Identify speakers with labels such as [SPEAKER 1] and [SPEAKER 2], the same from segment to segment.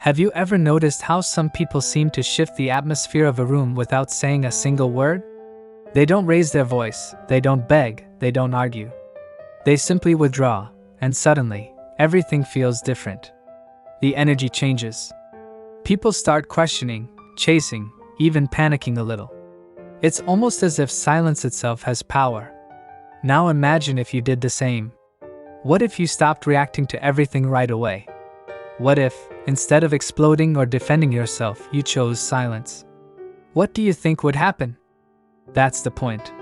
[SPEAKER 1] Have you ever noticed how some people seem to shift the atmosphere of a room without saying a single word? They don't raise their voice, they don't beg, they don't argue. They simply withdraw, and suddenly, everything feels different. The energy changes. People start questioning, chasing, even panicking a little. It's almost as if silence itself has power. Now imagine if you did the same. What if you stopped reacting to everything right away? What if, instead of exploding or defending yourself, you chose silence? What do you think would happen? That's the point.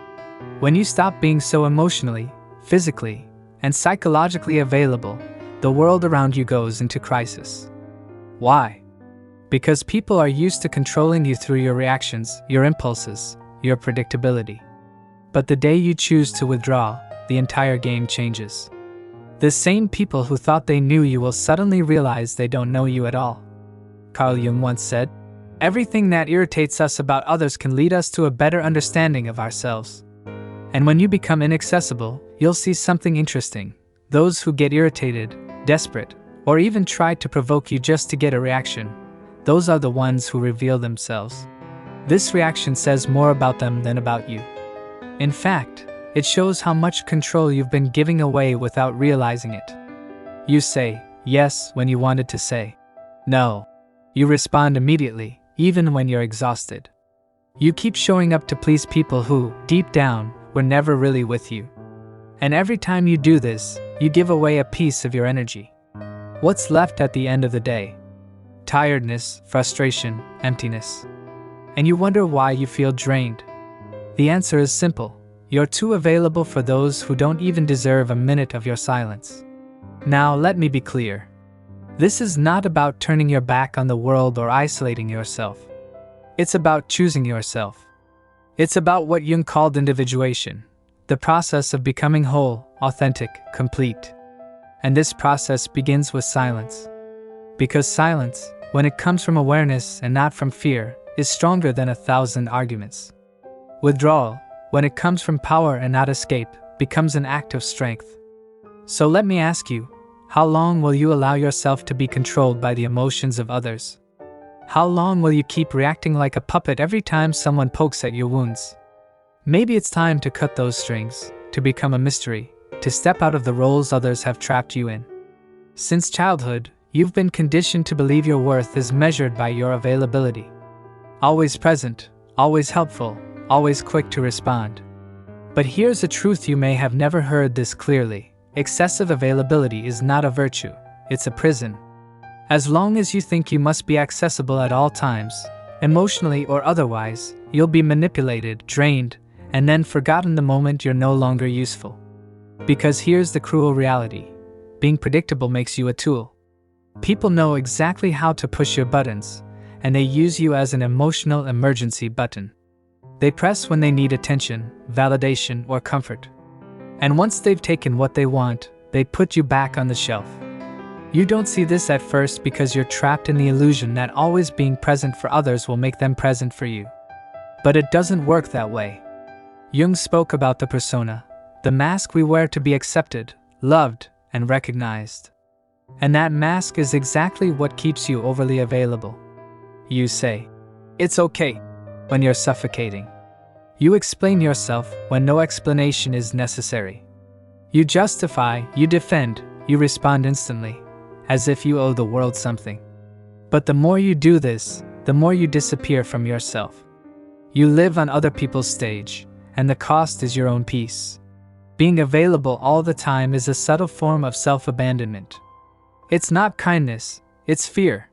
[SPEAKER 1] When you stop being so emotionally, physically, and psychologically available, the world around you goes into crisis. Why? Because people are used to controlling you through your reactions, your impulses, your predictability. But the day you choose to withdraw, the entire game changes. The same people who thought they knew you will suddenly realize they don't know you at all. Carl Jung once said, "Everything that irritates us about others can lead us to a better understanding of ourselves." And when you become inaccessible, you'll see something interesting. Those who get irritated, desperate, or even try to provoke you just to get a reaction, those are the ones who reveal themselves. This reaction says more about them than about you. In fact, it shows how much control you've been giving away without realizing it. You say yes when you wanted to say no. You respond immediately, even when you're exhausted. You keep showing up to please people who, deep down, were never really with you. And every time you do this, you give away a piece of your energy. What's left at the end of the day? Tiredness, frustration, emptiness. And you wonder why you feel drained. The answer is simple. You're too available for those who don't even deserve a minute of your silence. Now let me be clear. This is not about turning your back on the world or isolating yourself. It's about choosing yourself. It's about what Jung called individuation, the process of becoming whole, authentic, complete. And this process begins with silence. Because silence, when it comes from awareness and not from fear, is stronger than 1,000 arguments. Withdrawal, when it comes from power and not escape, becomes an act of strength. So let me ask you, how long will you allow yourself to be controlled by the emotions of others? How long will you keep reacting like a puppet every time someone pokes at your wounds? Maybe it's time to cut those strings, to become a mystery, to step out of the roles others have trapped you in. Since childhood, you've been conditioned to believe your worth is measured by your availability. Always present, always helpful, always quick to respond. But here's a truth you may have never heard this clearly. Excessive availability is not a virtue, it's a prison. As long as you think you must be accessible at all times, emotionally or otherwise, you'll be manipulated, drained, and then forgotten the moment you're no longer useful. Because here's the cruel reality. Being predictable makes you a tool. People know exactly how to push your buttons, and they use you as an emotional emergency button. They press when they need attention, validation, or comfort. And once they've taken what they want, they put you back on the shelf. You don't see this at first because you're trapped in the illusion that always being present for others will make them present for you. But it doesn't work that way. Jung spoke about the persona, the mask we wear to be accepted, loved, and recognized. And that mask is exactly what keeps you overly available. You say, "It's okay," when you're suffocating. You explain yourself when no explanation is necessary. You justify, you defend, you respond instantly, as if you owe the world something. But the more you do this, the more you disappear from yourself. You live on other people's stage, and the cost is your own peace. Being available all the time is a subtle form of self-abandonment. It's not kindness, it's fear.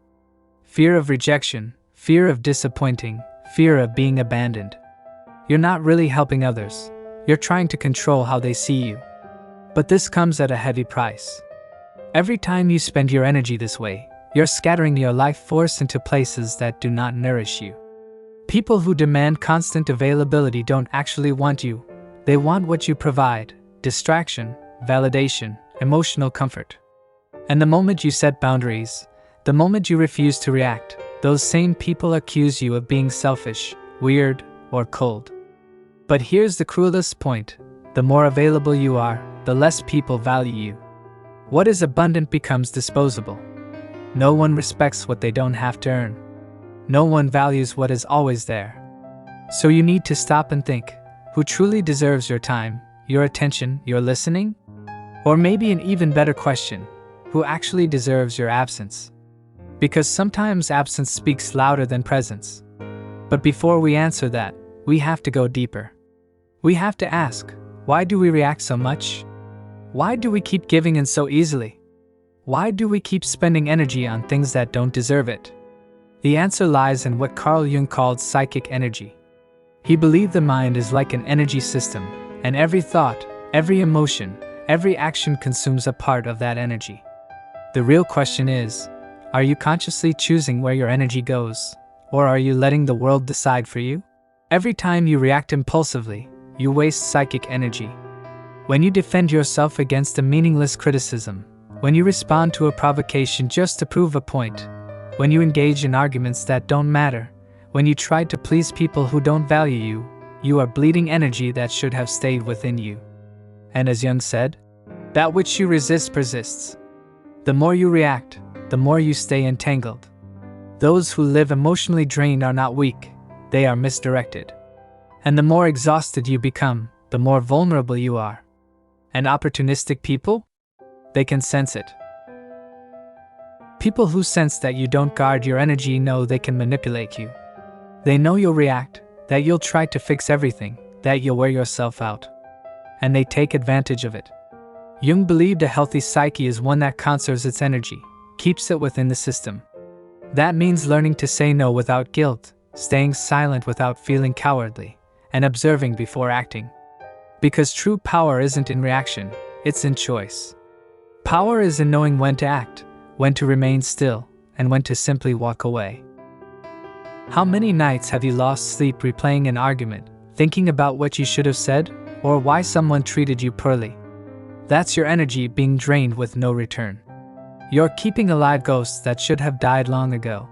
[SPEAKER 1] Fear of rejection, fear of disappointing, fear of being abandoned. You're not really helping others. You're trying to control how they see you. But this comes at a heavy price. Every time you spend your energy this way, you're scattering your life force into places that do not nourish you. People who demand constant availability don't actually want you. They want what you provide: distraction, validation, emotional comfort. And the moment you set boundaries, the moment you refuse to react, those same people accuse you of being selfish, weird, or cold. But here's the cruelest point. The more available you are, the less people value you. What is abundant becomes disposable. No one respects what they don't have to earn. No one values what is always there. So you need to stop and think, who truly deserves your time, your attention, your listening? Or maybe an even better question, who actually deserves your absence? Because sometimes absence speaks louder than presence. But before we answer that, we have to go deeper. We have to ask, why do we react so much? Why do we keep giving in so easily? Why do we keep spending energy on things that don't deserve it? The answer lies in what Carl Jung called psychic energy. He believed the mind is like an energy system, and every thought, every emotion, every action consumes a part of that energy. The real question is, are you consciously choosing where your energy goes, or are you letting the world decide for you? Every time you react impulsively, you waste psychic energy. When you defend yourself against a meaningless criticism, when you respond to a provocation just to prove a point, when you engage in arguments that don't matter, when you try to please people who don't value you, you are bleeding energy that should have stayed within you. And as Jung said, that which you resist persists. The more you react, the more you stay entangled. Those who live emotionally drained are not weak, they are misdirected. And the more exhausted you become, the more vulnerable you are. And opportunistic people? They can sense it. People who sense that you don't guard your energy know they can manipulate you. They know you'll react, that you'll try to fix everything, that you'll wear yourself out. And they take advantage of it. Jung believed a healthy psyche is one that conserves its energy, keeps it within the system. That means learning to say no without guilt, staying silent without feeling cowardly, and observing before acting. Because true power isn't in reaction, it's in choice. Power is in knowing when to act, when to remain still, and when to simply walk away. How many nights have you lost sleep replaying an argument, thinking about what you should have said, or why someone treated you poorly? That's your energy being drained with no return. You're keeping alive ghosts that should have died long ago.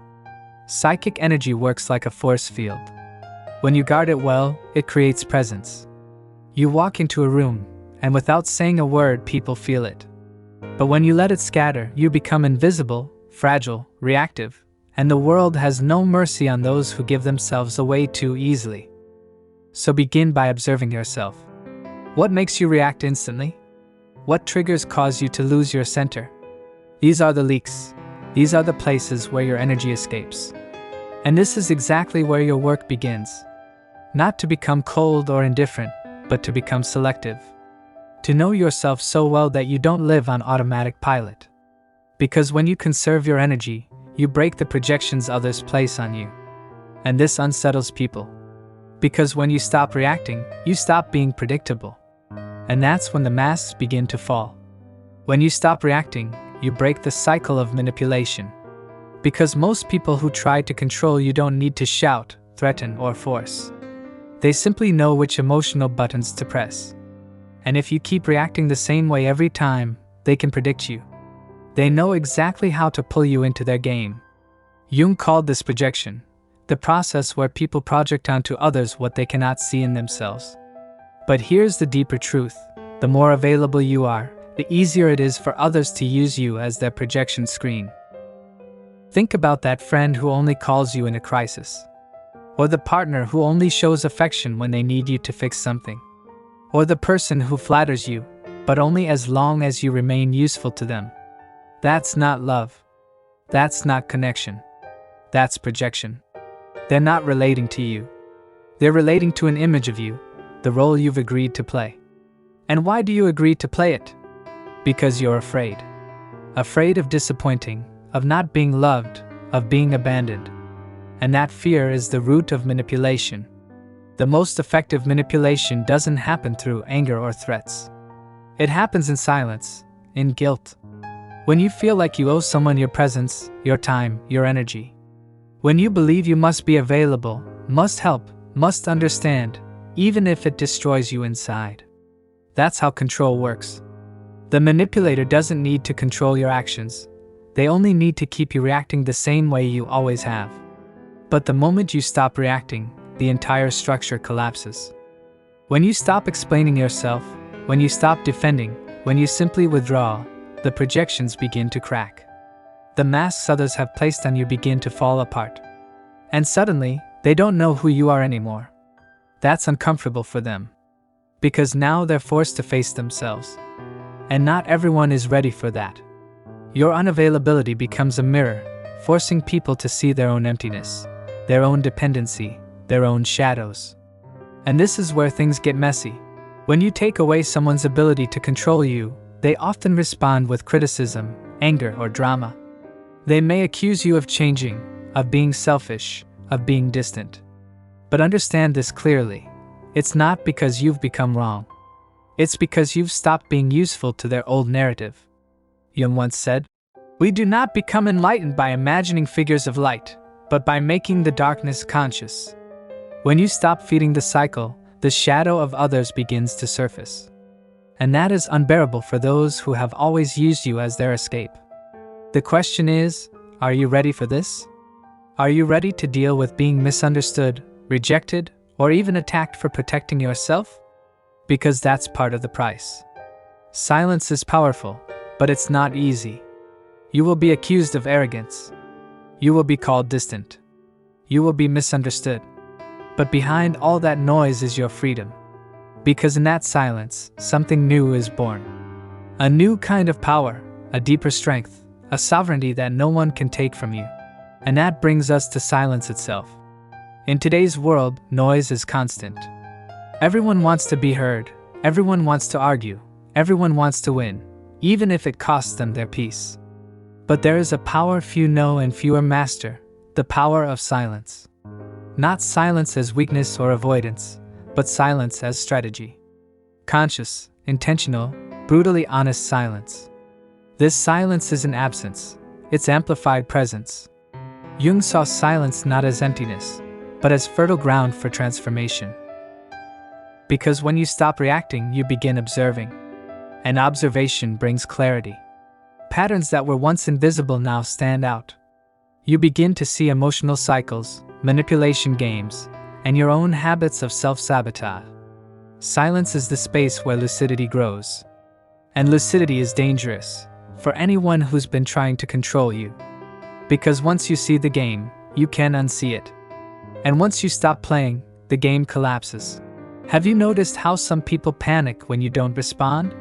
[SPEAKER 1] Psychic energy works like a force field. When you guard it well, it creates presence. You walk into a room, and without saying a word, people feel it. But when you let it scatter, you become invisible, fragile, reactive, and the world has no mercy on those who give themselves away too easily. So begin by observing yourself. What makes you react instantly? What triggers cause you to lose your center? These are the leaks. These are the places where your energy escapes. And this is exactly where your work begins. Not to become cold or indifferent, but to become selective. To know yourself so well that you don't live on automatic pilot. Because when you conserve your energy, you break the projections others place on you. And this unsettles people. Because when you stop reacting, you stop being predictable. And that's when the masks begin to fall. When you stop reacting, you break the cycle of manipulation. Because most people who try to control you don't need to shout, threaten, or force. They simply know which emotional buttons to press. And if you keep reacting the same way every time, they can predict you. They know exactly how to pull you into their game. Jung called this projection, the process where people project onto others what they cannot see in themselves. But here's the deeper truth. The more available you are, the easier it is for others to use you as their projection screen. Think about that friend who only calls you in a crisis. Or the partner who only shows affection when they need you to fix something. Or the person who flatters you, but only as long as you remain useful to them. That's not love. That's not connection. That's projection. They're not relating to you. They're relating to an image of you, the role you've agreed to play. And why do you agree to play it? Because you're afraid. Afraid of disappointing, of not being loved, of being abandoned. And that fear is the root of manipulation. The most effective manipulation doesn't happen through anger or threats. It happens in silence, in guilt. When you feel like you owe someone your presence, your time, your energy. When you believe you must be available, must help, must understand, even if it destroys you inside. That's how control works. The manipulator doesn't need to control your actions. They only need to keep you reacting the same way you always have. But the moment you stop reacting, the entire structure collapses. When you stop explaining yourself, when you stop defending, when you simply withdraw, the projections begin to crack. The masks others have placed on you begin to fall apart. And suddenly, they don't know who you are anymore. That's uncomfortable for them. Because now they're forced to face themselves. And not everyone is ready for that. Your unavailability becomes a mirror, forcing people to see their own emptiness, their own dependency, their own shadows. And this is where things get messy. When you take away someone's ability to control you, they often respond with criticism, anger, or drama. They may accuse you of changing, of being selfish, of being distant. But understand this clearly. It's not because you've become wrong. It's because you've stopped being useful to their old narrative. Jung once said, "We do not become enlightened by imagining figures of light, but by making the darkness conscious." When you stop feeding the cycle, the shadow of others begins to surface. And that is unbearable for those who have always used you as their escape. The question is, are you ready for this? Are you ready to deal with being misunderstood, rejected, or even attacked for protecting yourself? Because that's part of the price. Silence is powerful, but it's not easy. You will be accused of arrogance. You will be called distant. You will be misunderstood. But behind all that noise is your freedom. Because in that silence, something new is born. A new kind of power, a deeper strength, a sovereignty that no one can take from you. And that brings us to silence itself. In today's world, noise is constant. Everyone wants to be heard, everyone wants to argue, everyone wants to win, even if it costs them their peace. But there is a power few know and fewer master, the power of silence. Not silence as weakness or avoidance, but silence as strategy. Conscious, intentional, brutally honest silence. This silence isn't absence, it's amplified presence. Jung saw silence not as emptiness, but as fertile ground for transformation. Because when you stop reacting, you begin observing. And observation brings clarity. Patterns that were once invisible now stand out. You begin to see emotional cycles, manipulation games, and your own habits of self-sabotage. Silence is the space where lucidity grows. And lucidity is dangerous for anyone who's been trying to control you. Because once you see the game, you can unsee it. And once you stop playing, the game collapses. Have you noticed how some people panic when you don't respond?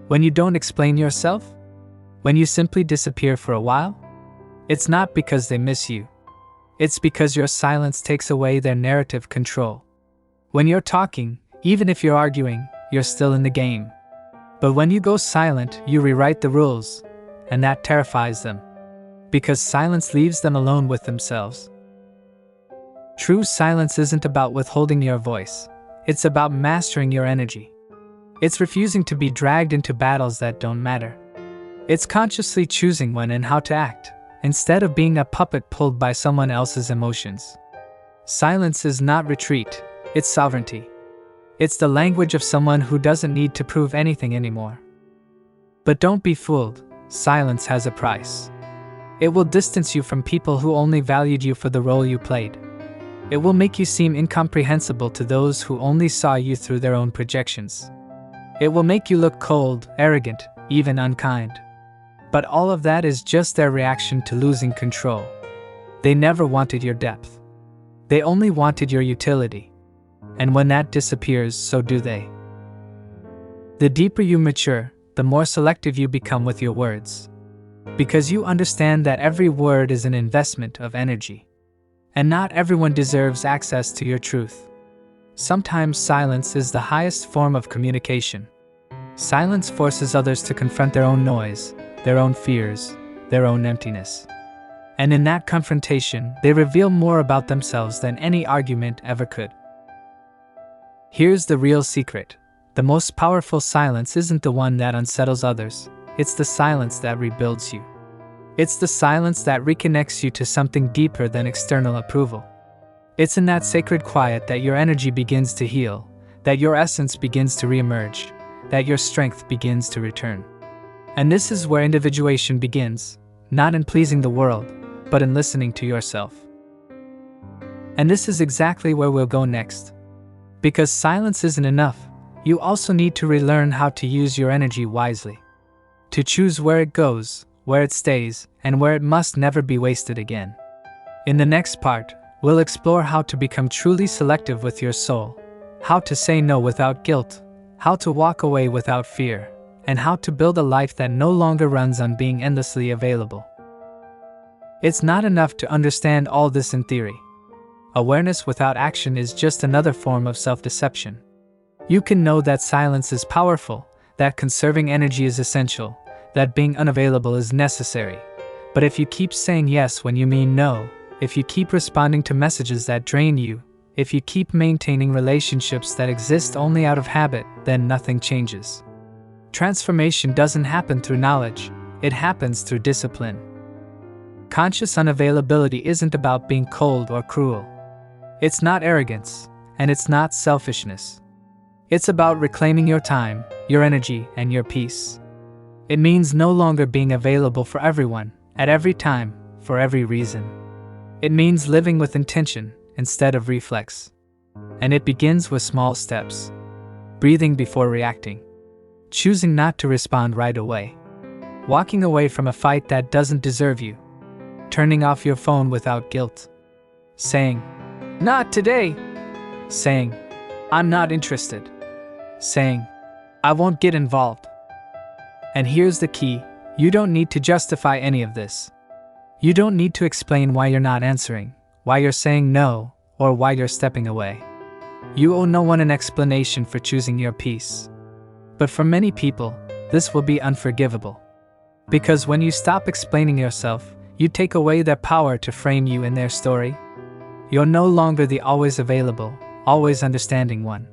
[SPEAKER 1] When you don't explain yourself? When you simply disappear for a while? It's not because they miss you. It's because your silence takes away their narrative control. When you're talking, even if you're arguing, you're still in the game. But when you go silent, you rewrite the rules, and that terrifies them. Because silence leaves them alone with themselves. True silence isn't about withholding your voice. It's about mastering your energy. It's refusing to be dragged into battles that don't matter. It's consciously choosing when and how to act, instead of being a puppet pulled by someone else's emotions. Silence is not retreat, it's sovereignty. It's the language of someone who doesn't need to prove anything anymore. But don't be fooled, silence has a price. It will distance you from people who only valued you for the role you played. It will make you seem incomprehensible to those who only saw you through their own projections. It will make you look cold, arrogant, even unkind. But all of that is just their reaction to losing control. They never wanted your depth. They only wanted your utility. And when that disappears, so do they. The deeper you mature, the more selective you become with your words. Because you understand that every word is an investment of energy. And not everyone deserves access to your truth. Sometimes silence is the highest form of communication. Silence forces others to confront their own noise, their own fears, their own emptiness. And in that confrontation, they reveal more about themselves than any argument ever could. Here's the real secret. The most powerful silence isn't the one that unsettles others. It's the silence that rebuilds you. It's the silence that reconnects you to something deeper than external approval. It's in that sacred quiet that your energy begins to heal, that your essence begins to reemerge, that your strength begins to return. And this is where individuation begins, not in pleasing the world, but in listening to yourself. And this is exactly where we'll go next. Because silence isn't enough, you also need to relearn how to use your energy wisely. To choose where it goes, where it stays, and where it must never be wasted again. In the next part, we'll explore how to become truly selective with your soul, how to say no without guilt, how to walk away without fear, and how to build a life that no longer runs on being endlessly available. It's not enough to understand all this in theory. Awareness without action is just another form of self-deception. You can know that silence is powerful, that conserving energy is essential, that being unavailable is necessary. But if you keep saying yes when you mean no, if you keep responding to messages that drain you, if you keep maintaining relationships that exist only out of habit, then nothing changes. Transformation doesn't happen through knowledge, it happens through discipline. Conscious unavailability isn't about being cold or cruel. It's not arrogance, and it's not selfishness. It's about reclaiming your time, your energy, and your peace. It means no longer being available for everyone, at every time, for every reason. It means living with intention instead of reflex. And it begins with small steps. Breathing before reacting. Choosing not to respond right away. Walking away from a fight that doesn't deserve you. Turning off your phone without guilt. Saying, "Not today." Saying, "I'm not interested." Saying, "I won't get involved." And here's the key, you don't need to justify any of this. You don't need to explain why you're not answering, why you're saying no, or why you're stepping away. You owe no one an explanation for choosing your peace. But for many people, this will be unforgivable. Because when you stop explaining yourself, you take away their power to frame you in their story. You're no longer the always available, always understanding one.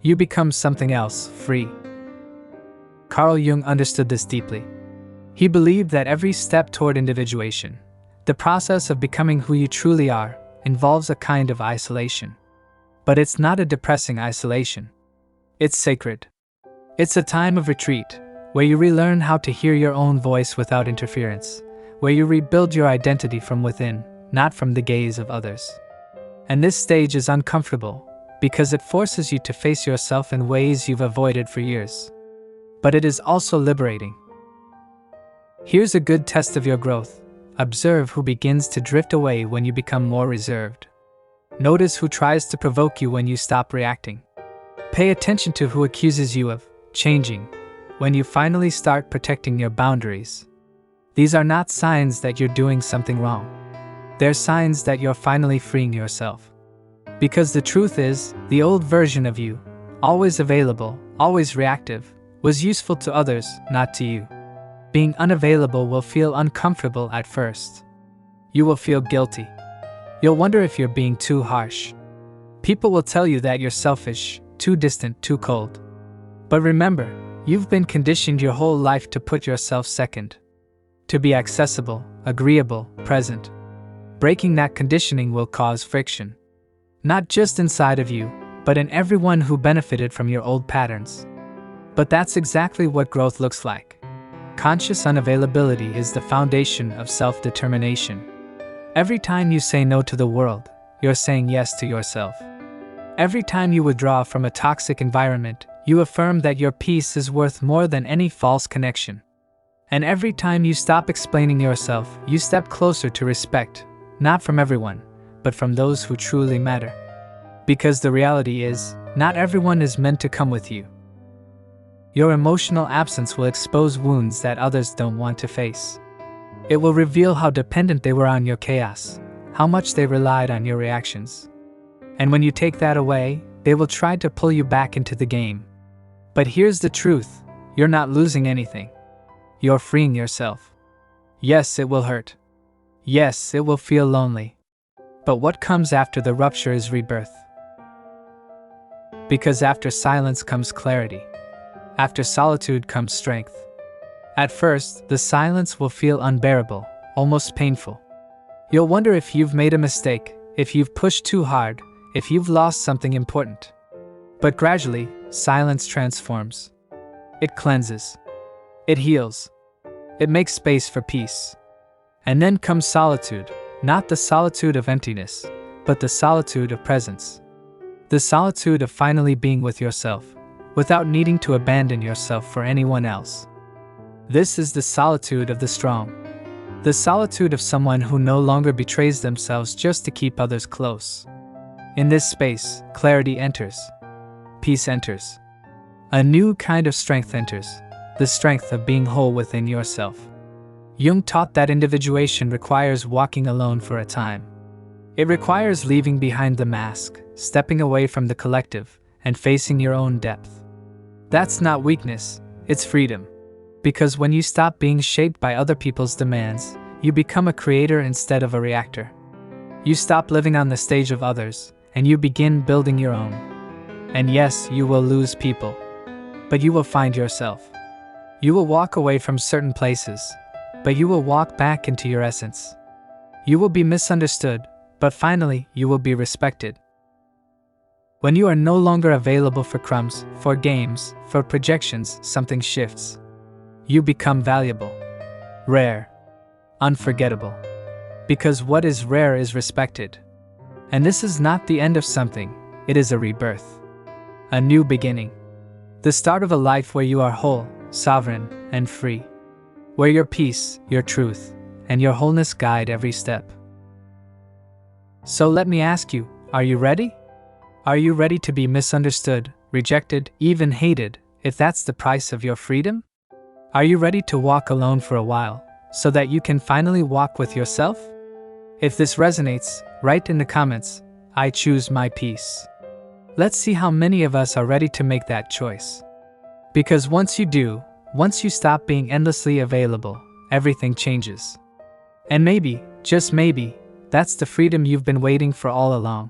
[SPEAKER 1] You become something else, free. Carl Jung understood this deeply. He believed that every step toward individuation, the process of becoming who you truly are, involves a kind of isolation. But it's not a depressing isolation. It's sacred. It's a time of retreat, where you relearn how to hear your own voice without interference, where you rebuild your identity from within, not from the gaze of others. And this stage is uncomfortable, because it forces you to face yourself in ways you've avoided for years. But it is also liberating. Here's a good test of your growth. Observe who begins to drift away when you become more reserved. Notice who tries to provoke you when you stop reacting. Pay attention to who accuses you of changing when you finally start protecting your boundaries. These are not signs that you're doing something wrong. They're signs that you're finally freeing yourself. Because the truth is, the old version of you, always available, always reactive, was useful to others, not to you. Being unavailable will feel uncomfortable at first. You will feel guilty. You'll wonder if you're being too harsh. People will tell you that you're selfish, too distant, too cold. But remember, you've been conditioned your whole life to put yourself second. To be accessible, agreeable, present. Breaking that conditioning will cause friction. Not just inside of you, but in everyone who benefited from your old patterns. But that's exactly what growth looks like. Conscious unavailability is the foundation of self-determination. Every time you say no to the world, you're saying yes to yourself. Every time you withdraw from a toxic environment, you affirm that your peace is worth more than any false connection. And every time you stop explaining yourself, you step closer to respect, not from everyone, but from those who truly matter. Because the reality is, not everyone is meant to come with you. Your emotional absence will expose wounds that others don't want to face. It will reveal how dependent they were on your chaos, how much they relied on your reactions. And when you take that away, they will try to pull you back into the game. But here's the truth, you're not losing anything. You're freeing yourself. Yes, it will hurt. Yes, it will feel lonely. But what comes after the rupture is rebirth. Because after silence comes clarity. After solitude comes strength. At first, the silence will feel unbearable, almost painful. You'll wonder if you've made a mistake, if you've pushed too hard, if you've lost something important. But gradually, silence transforms. It cleanses. It heals. It makes space for peace. And then comes solitude, not the solitude of emptiness, but the solitude of presence. The solitude of finally being with yourself, without needing to abandon yourself for anyone else. This is the solitude of the strong. The solitude of someone who no longer betrays themselves just to keep others close. In this space, clarity enters. Peace enters. A new kind of strength enters, the strength of being whole within yourself. Jung taught that individuation requires walking alone for a time. It requires leaving behind the mask, stepping away from the collective, and facing your own depth. That's not weakness, it's freedom. Because when you stop being shaped by other people's demands, you become a creator instead of a reactor. You stop living on the stage of others, and you begin building your own. And yes, you will lose people. But you will find yourself. You will walk away from certain places, but you will walk back into your essence. You will be misunderstood, but finally, you will be respected. When you are no longer available for crumbs, for games, for projections, something shifts. You become valuable, rare, unforgettable. Because what is rare is respected. And this is not the end of something, it is a rebirth. A new beginning. The start of a life where you are whole, sovereign, and free. Where your peace, your truth, and your wholeness guide every step. So let me ask you, are you ready? Are you ready to be misunderstood, rejected, even hated, if that's the price of your freedom? Are you ready to walk alone for a while, so that you can finally walk with yourself? If this resonates, write in the comments, I choose my peace. Let's see how many of us are ready to make that choice. Because once you do, once you stop being endlessly available, everything changes. And maybe, just maybe, that's the freedom you've been waiting for all along.